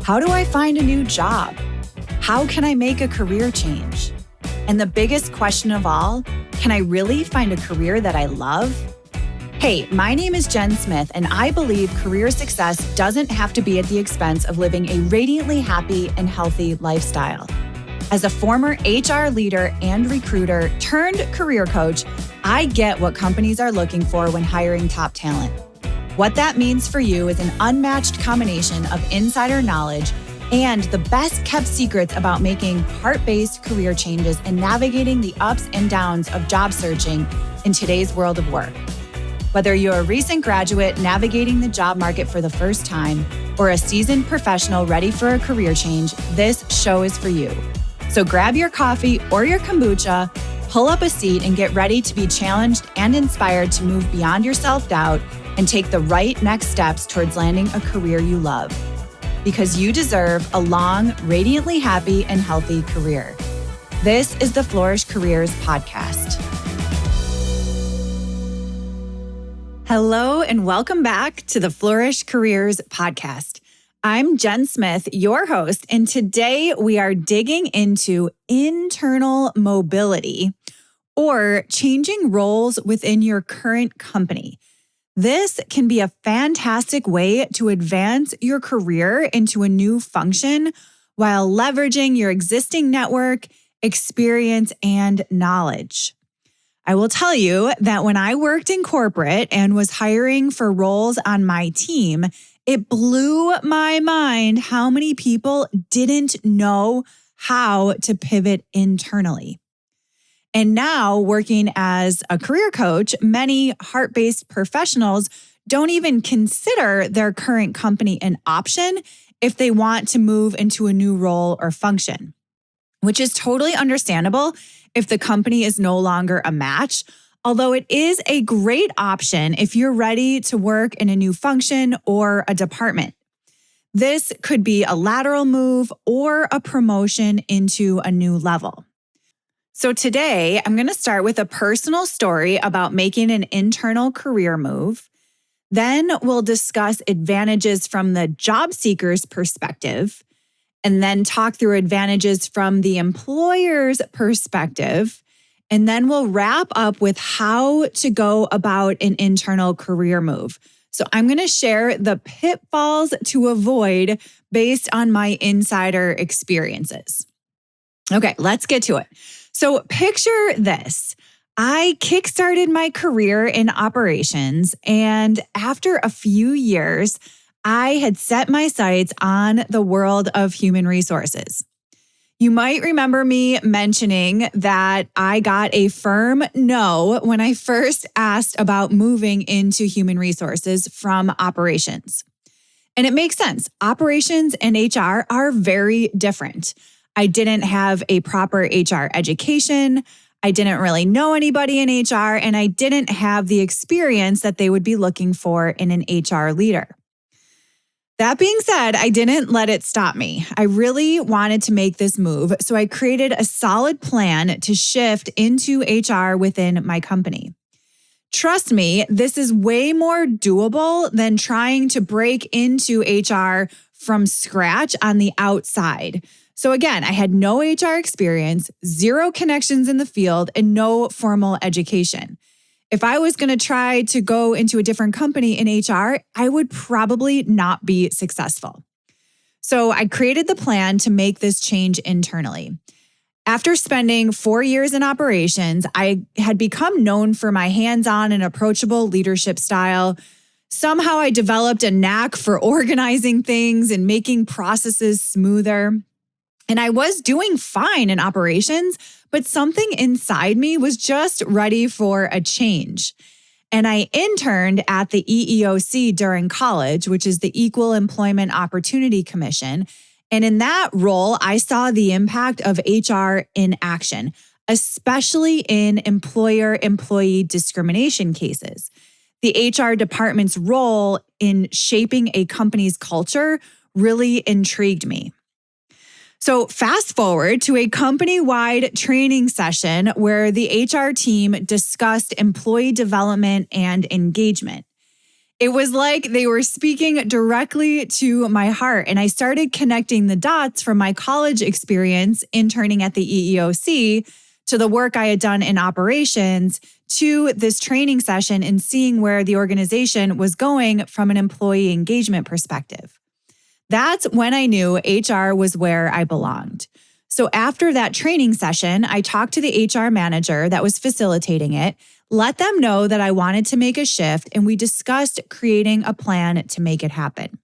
How do I find a new job? How can I make a career change? And the biggest question of all, can I really find a career that I love? Hey, my name is Jen Smith, and I believe career success doesn't have to be at the expense of living a radiantly happy and healthy lifestyle. As a former HR leader and recruiter turned career coach, I get what companies are looking for when hiring top talent. What that means for you is an unmatched combination of insider knowledge and the best kept secrets about making heart-based career changes and navigating the ups and downs of job searching in today's world of work. Whether you're a recent graduate navigating the job market for the first time or a seasoned professional ready for a career change, this show is for you. So grab your coffee or your kombucha, pull up a seat, and get ready to be challenged and inspired to move beyond your self-doubt and take the right next steps towards landing a career you love. Because you deserve a long, radiantly happy and healthy career. This is the Flourish Careers Podcast. Hello, and welcome back to the Flourish Careers Podcast. I'm Jen Smith, your host, and today we are digging into internal mobility or changing roles within your current company. This can be a fantastic way to advance your career into a new function while leveraging your existing network, experience, and knowledge. I will tell you that when I worked in corporate and was hiring for roles on my team, it blew my mind how many people didn't know how to pivot internally. And now, working as a career coach, many heart-based professionals don't even consider their current company an option if they want to move into a new role or function, which is totally understandable if the company is no longer a match, although it is a great option if you're ready to work in a new function or a department. This could be a lateral move or a promotion into a new level. So today, I'm going to start with a personal story about making an internal career move. Then we'll discuss advantages from the job seeker's perspective, and then talk through advantages from the employer's perspective. And then we'll wrap up with how to go about an internal career move. So I'm going to share the pitfalls to avoid based on my insider experiences. Okay, let's get to it. So picture this. I kickstarted my career in operations, and after a few years, I had set my sights on the world of human resources. You might remember me mentioning that I got a firm no when I first asked about moving into human resources from operations. And it makes sense. Operations and HR are very different. I didn't have a proper HR education. I didn't really know anybody in HR, and I didn't have the experience that they would be looking for in an HR leader. That being said, I didn't let it stop me. I really wanted to make this move, so I created a solid plan to shift into HR within my company. Trust me, this is way more doable than trying to break into HR from scratch on the outside. So again, I had no HR experience, zero connections in the field, and no formal education. If I was going to try to go into a different company in HR, I would probably not be successful. So I created the plan to make this change internally. After spending 4 years in operations, I had become known for my hands-on and approachable leadership style. Somehow I developed a knack for organizing things and making processes smoother. And I was doing fine in operations, but something inside me was just ready for a change. And I interned at the EEOC during college, which is the Equal Employment Opportunity Commission. And in that role, I saw the impact of HR in action, especially in employer-employee discrimination cases. The HR department's role in shaping a company's culture really intrigued me. So fast forward to a company-wide training session where the HR team discussed employee development and engagement. It was like they were speaking directly to my heart. And I started connecting the dots from my college experience interning at the EEOC to the work I had done in operations to this training session and seeing where the organization was going from an employee engagement perspective. That's when I knew HR was where I belonged. So after that training session, I talked to the HR manager that was facilitating it, let them know that I wanted to make a shift, and we discussed creating a plan to make it happen.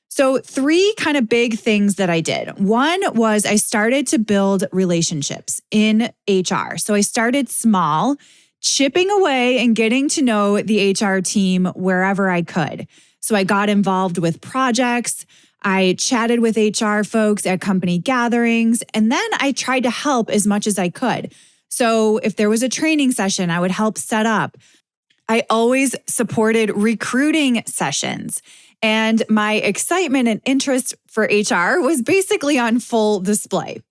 So 3 kind of big things that I did. One was I started to build relationships in HR. So I started small, chipping away and getting to know the HR team wherever I could. So I got involved with projects. I chatted with HR folks at company gatherings, and then I tried to help as much as I could. So if there was a training session, I would help set up. I always supported recruiting sessions, and my excitement and interest for HR was basically on full display.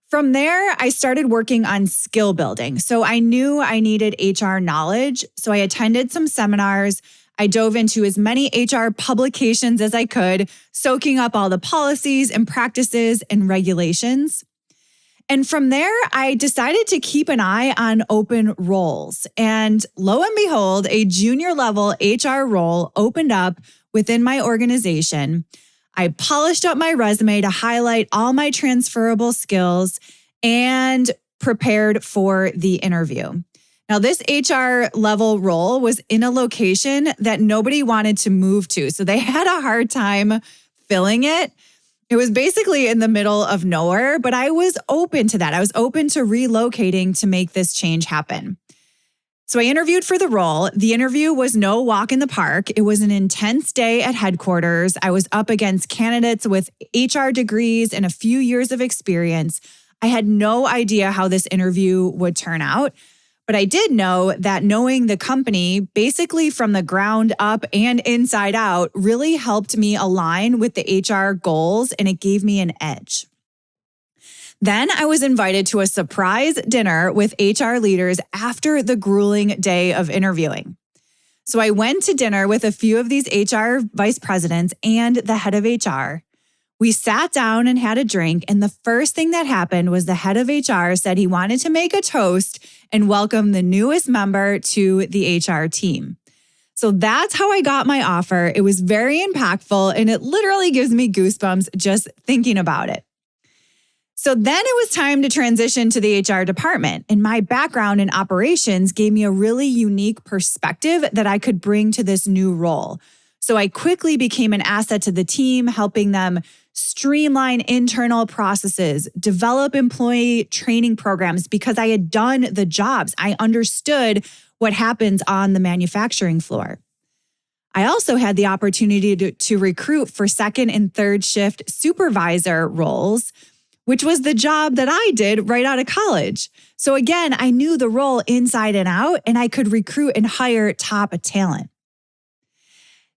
From there, I started working on skill building. So I knew I needed HR knowledge. So I attended some seminars. I dove into as many HR publications as I could, soaking up all the policies and practices and regulations. And from there, I decided to keep an eye on open roles. And lo and behold, a junior level HR role opened up within my organization. I polished up my resume to highlight all my transferable skills and prepared for the interview. Now, this HR level role was in a location that nobody wanted to move to. So they had a hard time filling it. It was basically in the middle of nowhere, but I was open to that. I was open to relocating to make this change happen. So I interviewed for the role. The interview was no walk in the park. It was an intense day at headquarters. I was up against candidates with HR degrees and a few years of experience. I had no idea how this interview would turn out. But I did know that knowing the company basically from the ground up and inside out really helped me align with the HR goals, and it gave me an edge. Then I was invited to a surprise dinner with HR leaders after the grueling day of interviewing. So I went to dinner with a few of these HR vice presidents and the head of HR. We sat down and had a drink, and the first thing that happened was the head of HR said he wanted to make a toast and welcome the newest member to the HR team. So that's how I got my offer. It was very impactful, and it literally gives me goosebumps just thinking about it. So then it was time to transition to the HR department, and my background in operations gave me a really unique perspective that I could bring to this new role. So I quickly became an asset to the team, helping them streamline internal processes, develop employee training programs because I had done the jobs. I understood what happens on the manufacturing floor. I also had the opportunity to recruit for second and third shift supervisor roles, which was the job that I did right out of college. So again, I knew the role inside and out, and I could recruit and hire top talent.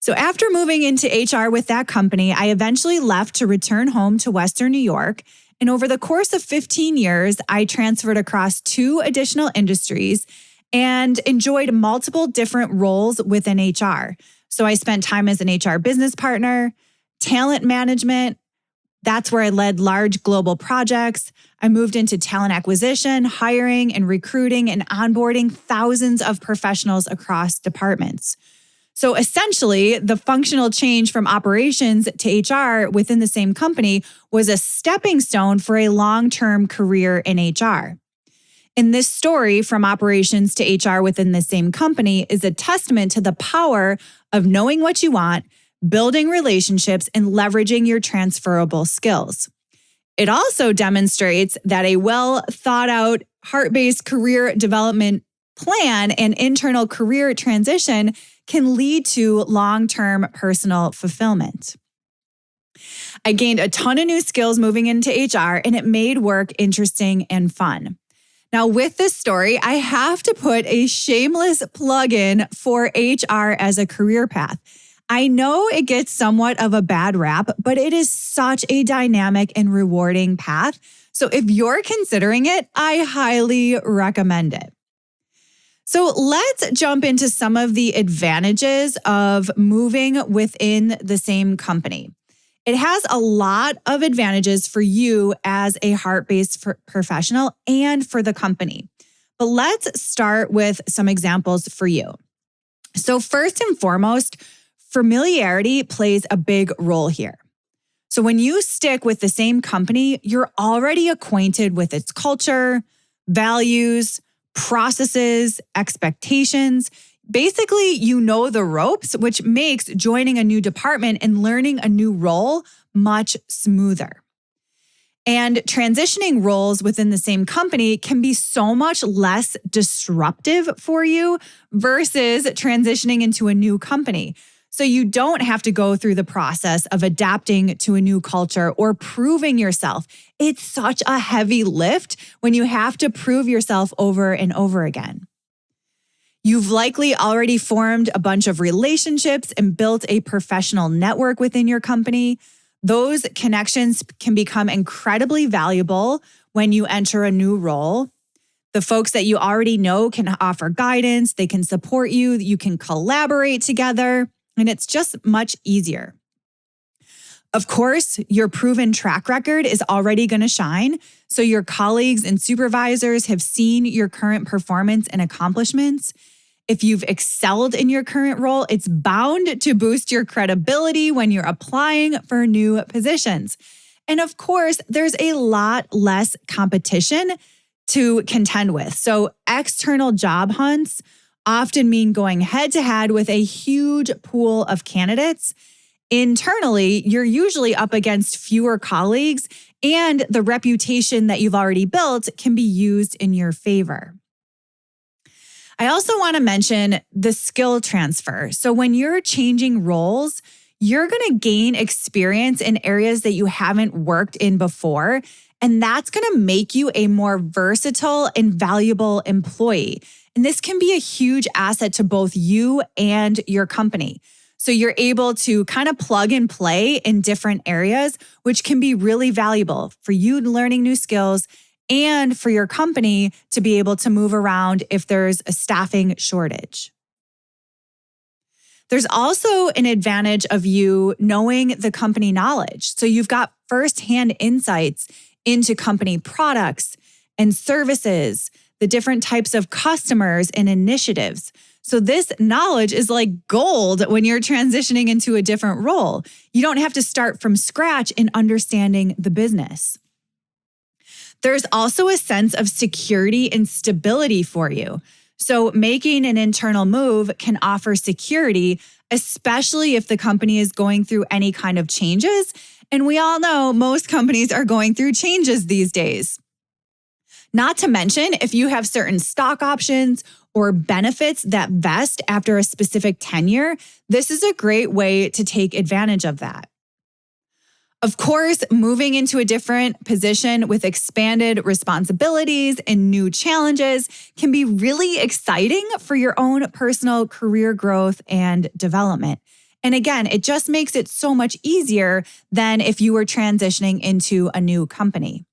So after moving into HR with that company, I eventually left to return home to Western New York. And over the course of 15 years, I transferred across 2 additional industries and enjoyed multiple different roles within HR. So I spent time as an HR business partner, talent management. That's where I led large global projects. I moved into talent acquisition, hiring and recruiting and onboarding thousands of professionals across departments. So essentially, the functional change from operations to HR within the same company was a stepping stone for a long-term career in HR. And this story from operations to HR within the same company is a testament to the power of knowing what you want, building relationships, and leveraging your transferable skills. It also demonstrates that a well-thought-out, heart-based career development plan and internal career transition can lead to long-term personal fulfillment. I gained a ton of new skills moving into HR, and it made work interesting and fun. Now, with this story, I have to put a shameless plug in for HR as a career path. I know it gets somewhat of a bad rap, but it is such a dynamic and rewarding path. So if you're considering it, I highly recommend it. So let's jump into some of the advantages of moving within the same company. It has a lot of advantages for you as a heart-based professional and for the company. But let's start with some examples for you. So first and foremost, familiarity plays a big role here. So when you stick with the same company, you're already acquainted with its culture, values, processes, expectations. Basically, you know the ropes, which makes joining a new department and learning a new role much smoother. And transitioning roles within the same company can be so much less disruptive for you versus transitioning into a new company. So you don't have to go through the process of adapting to a new culture or proving yourself. It's such a heavy lift when you have to prove yourself over and over again. You've likely already formed a bunch of relationships and built a professional network within your company. Those connections can become incredibly valuable when you enter a new role. The folks that you already know can offer guidance, they can support you, you can collaborate together, and it's just much easier. Of course, your proven track record is already going to shine, so your colleagues and supervisors have seen your current performance and accomplishments. If you've excelled in your current role, it's bound to boost your credibility when you're applying for new positions. And of course, there's a lot less competition to contend with. So external job hunts often mean going head to head with a huge pool of candidates. Internally, you're usually up against fewer colleagues, and the reputation that you've already built can be used in your favor. I also want to mention the skill transfer. So when you're changing roles, you're going to gain experience in areas that you haven't worked in before, and that's going to make you a more versatile and valuable employee. And this can be a huge asset to both you and your company. So you're able to kind of plug and play in different areas, which can be really valuable for you learning new skills and for your company to be able to move around if there's a staffing shortage. There's also an advantage of you knowing the company knowledge. So you've got firsthand insights into company products and services, the different types of customers and initiatives. So this knowledge is like gold when you're transitioning into a different role. You don't have to start from scratch in understanding the business. There's also a sense of security and stability for you. So making an internal move can offer security, especially if the company is going through any kind of changes. And we all know most companies are going through changes these days. Not to mention, if you have certain stock options or benefits that vest after a specific tenure, this is a great way to take advantage of that. Of course, moving into a different position with expanded responsibilities and new challenges can be really exciting for your own personal career growth and development. And again, it just makes it so much easier than if you were transitioning into a new company.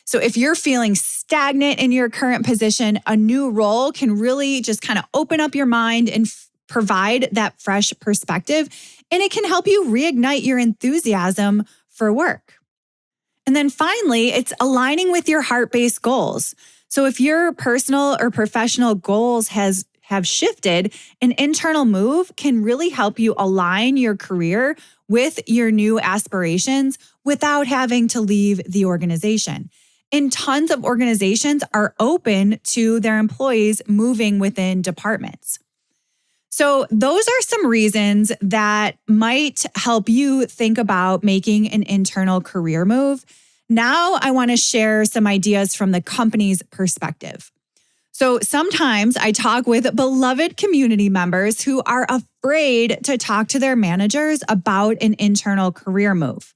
So if you're feeling stagnant in your current position, a new role can really just kind of open up your mind and provide that fresh perspective, and it can help you reignite your enthusiasm for work. And then finally, it's aligning with your heart-based goals. So if your personal or professional goals have shifted, an internal move can really help you align your career with your new aspirations without having to leave the organization. And tons of organizations are open to their employees moving within departments. So those are some reasons that might help you think about making an internal career move. Now I want to share some ideas from the company's perspective. So sometimes I talk with beloved community members who are afraid to talk to their managers about an internal career move.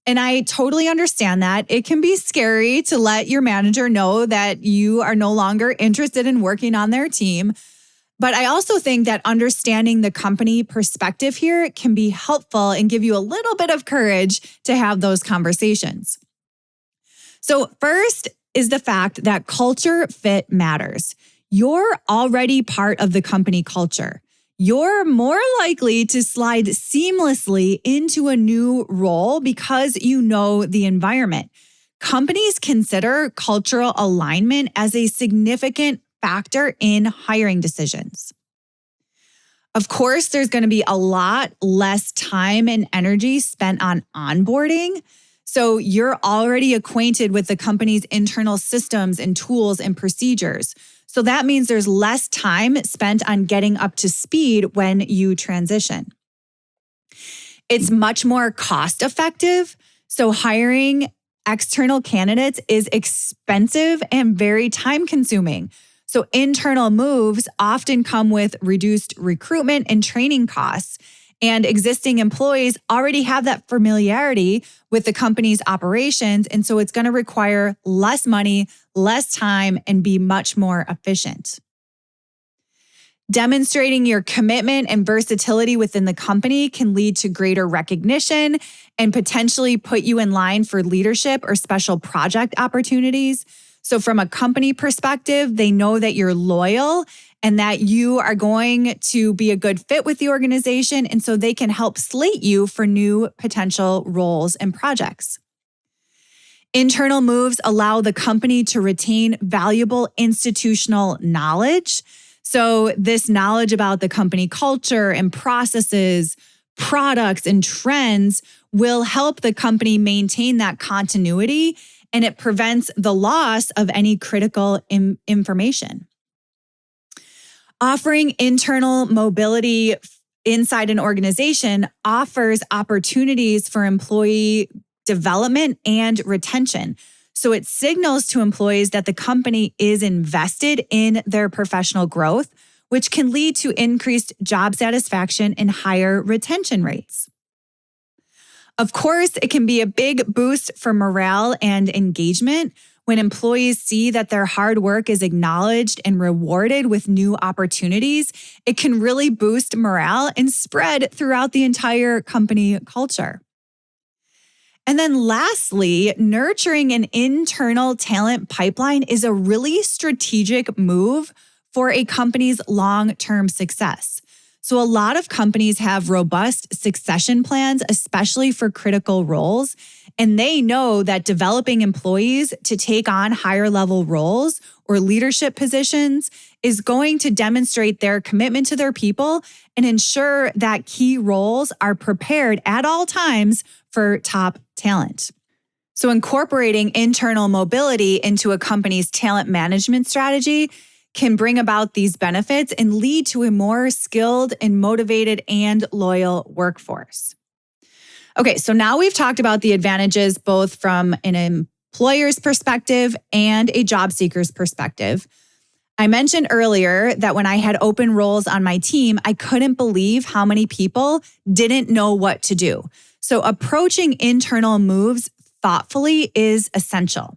And I totally understand that. It can be scary to let your manager know that you are no longer interested in working on their team. But I also think that understanding the company perspective here can be helpful and give you a little bit of courage to have those conversations. So first is the fact that culture fit matters. you're already part of the company culture. You're more likely to slide seamlessly into a new role because you know the environment. Companies consider cultural alignment as a significant factor in hiring decisions. Of course, there's going to be a lot less time and energy spent on onboarding. So you're already acquainted with the company's internal systems and tools and procedures. So that means there's less time spent on getting up to speed when you transition. It's much more cost effective. So hiring external candidates is expensive and very time consuming. So internal moves often come with reduced recruitment and training costs. And existing employees already have that familiarity with the company's operations. And so it's going to require less money, less time, and be much more efficient. Demonstrating your commitment and versatility within the company can lead to greater recognition and potentially put you in line for leadership or special project opportunities. So from a company perspective, they know that you're loyal and that you are going to be a good fit with the organization. And so they can help slate you for new potential roles and projects. Internal moves allow the company to retain valuable institutional knowledge. So this knowledge about the company culture and processes, products, and trends will help the company maintain that continuity, and it prevents the loss of any critical information. Offering internal mobility inside an organization offers opportunities for employee development and retention. So it signals to employees that the company is invested in their professional growth, which can lead to increased job satisfaction and higher retention rates. Of course, it can be a big boost for morale and engagement when employees see that their hard work is acknowledged and rewarded with new opportunities. It can really boost morale and spread throughout the entire company culture. And then lastly, nurturing an internal talent pipeline is a really strategic move for a company's long-term success. So a lot of companies have robust succession plans, especially for critical roles, and they know that developing employees to take on higher level roles or leadership positions is going to demonstrate their commitment to their people and ensure that key roles are prepared at all times for top talent. So incorporating internal mobility into a company's talent management strategy can bring about these benefits and lead to a more skilled and motivated and loyal workforce. Okay, so now we've talked about the advantages both from an employer's perspective and a job seeker's perspective. I mentioned earlier that when I had open roles on my team, I couldn't believe how many people didn't know what to do. So approaching internal moves thoughtfully is essential.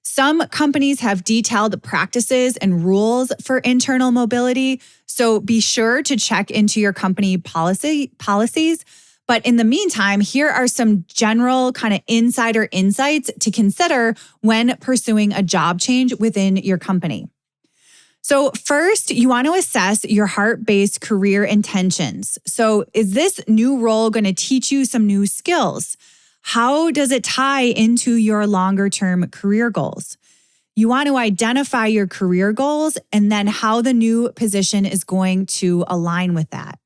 Some companies have detailed practices and rules for internal mobility, so be sure to check into your company policies. But in the meantime, here are some general kind of insider insights to consider when pursuing a job change within your company. So first, you want to assess your heart-based career intentions. So is this new role going to teach you some new skills? How does it tie into your longer-term career goals? You want to identify your career goals and then how the new position is going to align with that.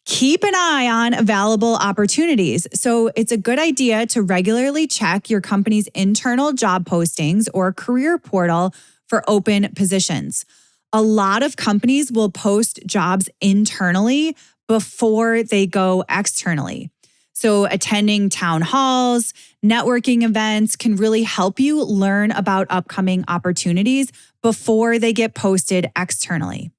Keep an eye on available opportunities. So it's a good idea to regularly check your company's internal job postings or career portal for open positions. A lot of companies will post jobs internally before they go externally. So attending town halls, networking events can really help you learn about upcoming opportunities before they get posted externally.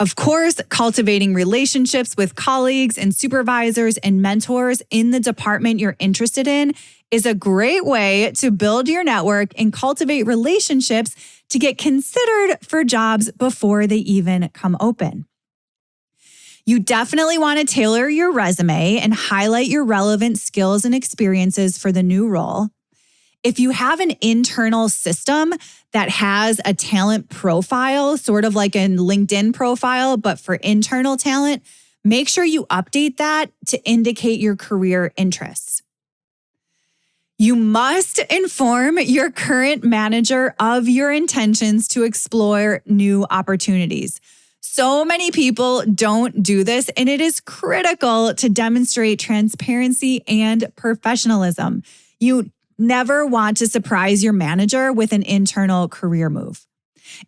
Of course, cultivating relationships with colleagues and supervisors and mentors in the department you're interested in is a great way to build your network and cultivate relationships to get considered for jobs before they even come open. You definitely want to tailor your resume and highlight your relevant skills and experiences for the new role. If you have an internal system that has a talent profile, sort of like a LinkedIn profile, but for internal talent, make sure you update that to indicate your career interests. You must inform your current manager of your intentions to explore new opportunities. So many people don't do this, and it is critical to demonstrate transparency and professionalism. You never want to surprise your manager with an internal career move.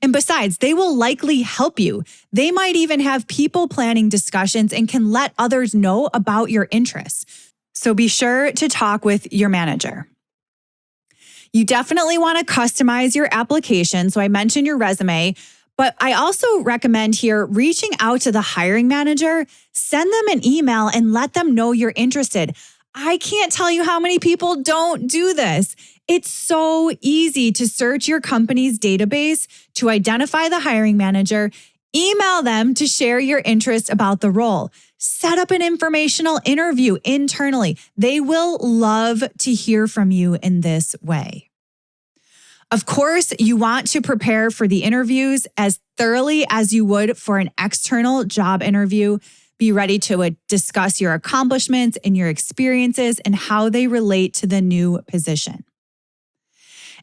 And besides, they will likely help you. They might even have people planning discussions and can let others know about your interests. So be sure to talk with your manager. You definitely want to customize your application. So I mentioned your resume, but I also recommend here reaching out to the hiring manager, send them an email and let them know you're interested. I can't tell you how many people don't do this. It's so easy to search your company's database to identify the hiring manager, email them to share your interest about the role, set up an informational interview internally. They will love to hear from you in this way. Of course, you want to prepare for the interviews as thoroughly as you would for an external job interview. Be ready to discuss your accomplishments and your experiences and how they relate to the new position.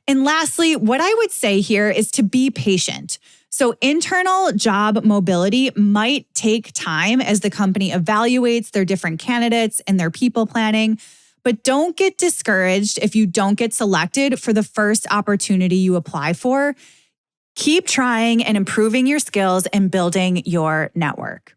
And lastly, what I would say here is to be patient. So internal job mobility might take time as the company evaluates their different candidates and their people planning, but don't get discouraged if you don't get selected for the first opportunity you apply for. Keep trying and improving your skills and building your network.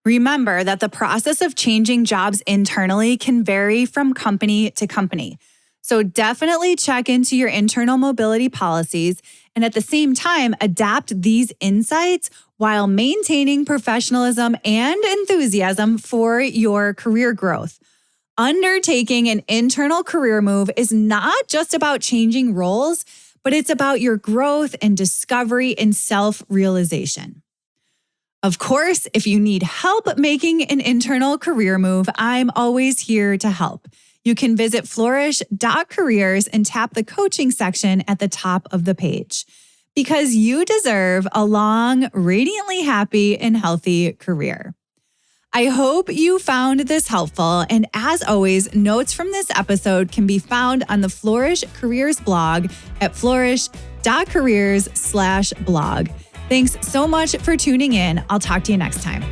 Remember that the process of changing jobs internally can vary from company to company. So definitely check into your internal mobility policies and at the same time, adapt these insights while maintaining professionalism and enthusiasm for your career growth. Undertaking an internal career move is not just about changing roles, but it's about your growth and discovery and self-realization. Of course, if you need help making an internal career move, I'm always here to help. You can visit flourish.careers and tap the coaching section at the top of the page because you deserve a long, radiantly happy and healthy career. I hope you found this helpful. And as always, notes from this episode can be found on the Flourish Careers blog at flourish.careers/blog. Thanks so much for tuning in. I'll talk to you next time.